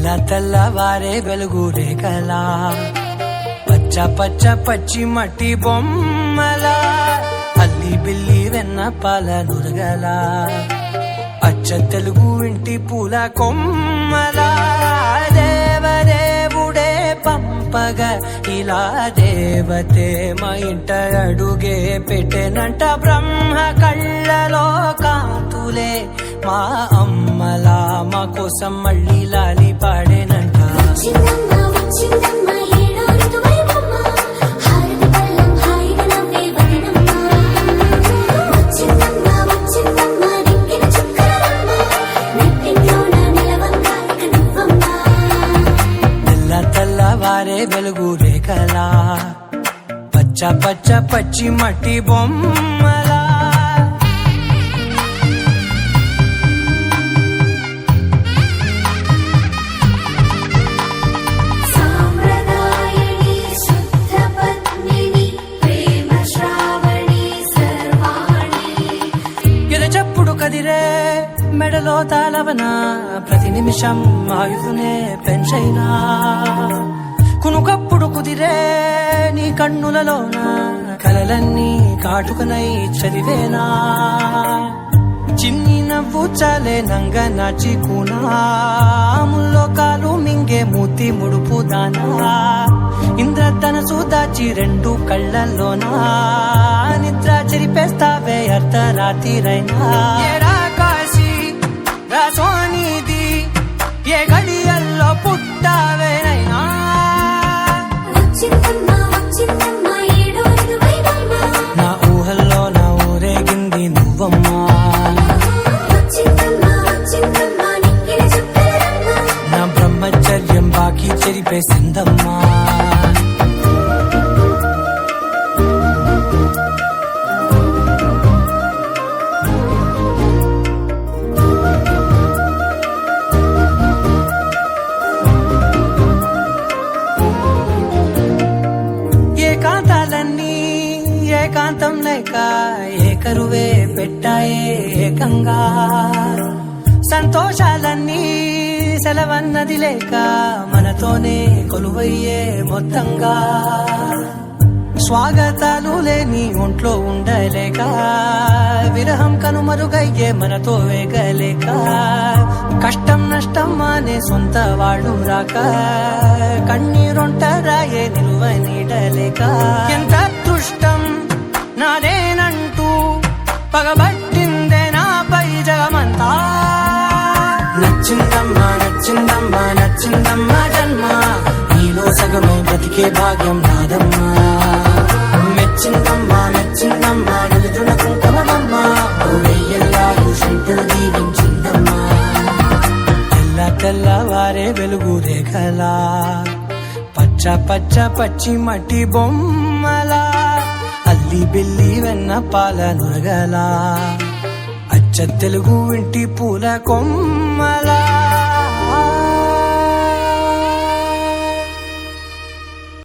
తెల్లవారే వెలుగు రేఖలా పచ్చ పచ్చ పచ్చి మట్టి బొమ్మలా అల్లి బిల్లి వెన్న పాల నురగలా అచ్చ తెలుగు ఇంటి పూల కొమ్మలా దేవదేవుడే పంపగా ఇలా దేవతే మా ఇంట అడుగే పెట్టెనంట బ్రహ్మ కళ్ళలో కాంతులే మా అమ్మలా మా కోసం మళ్ళీ లాలి పాడేనంట తెల్లవారే వెలుగు రేఖలా పచ్చ పచ్చ పచ్చి మట్టి బొమ్మలా కదిరే మెడలో తాళవన ప్రతి నిమిషం ఆయుధునే పెంచైనా కునుకప్పుడు కుదిరే నీ కన్నులలోన కలలన్నీ కాటుకనై చదివేనా చిన్ని నవ్వు చాలే నంగ నాచి కూనాముల్లో కాలు మింగే మూతి ముడుపు దానా ఇంద్రధనసు దాచి రెండు కళ్ళల్లోనా నిద్ర చెరిపేస్తావే అర్ధరాత్రిరైనా కాశీ రాసోనిది ఏ గడియల్లో పుట్టావేనైనా నా ఊహల్లో నా ఊరేగింది నువ్వమ్మా నా బ్రహ్మచర్యం బాకీ చెరిపేసిందమ్మా ఏకాంతాలన్నీ ఏకాంతం లేక ఏకరువే పెట్టాయే ఏకంగా సంతోషాలన్నీ సెలవన్నది లేక మనతోనే కొలువయ్యే మొత్తంగా స్వాగతాలు లేని ఒంట్లో ఉండలేక విరహం కనుమరుగయ్యే మనతో వేగలేక కష్టం నష్టం అనే సొంత వాళ్ళు రాక కన్నీరొంటరాయే నిలువ నీడలేక ఎంత అదృష్టం నాదేనంటూ పగబట్టిందే నాపై జగమంతా నచ్చిందమ్మా నచ్చిందమ్మా నచ్చిందమ్మా జన్మ నీలో సగమే బ్రతికే భాగ్యం నాదమ్మా మెచ్చిందమ్మా మెచ్చిందమ్మా నిలుతున్న కుంకుమమ్మా వెయ్యల్లాలు శంకులు దీవించిందమ్మా తెల్లవారే వెలుగు రేఖలా పచ్చ పచ్చ పచ్చి మట్టి బొమ్మలా అల్లి బిల్లి వెన్న పాల నురగలా అచ్చ తెలుగు ఇంటి పూల కొమ్మలా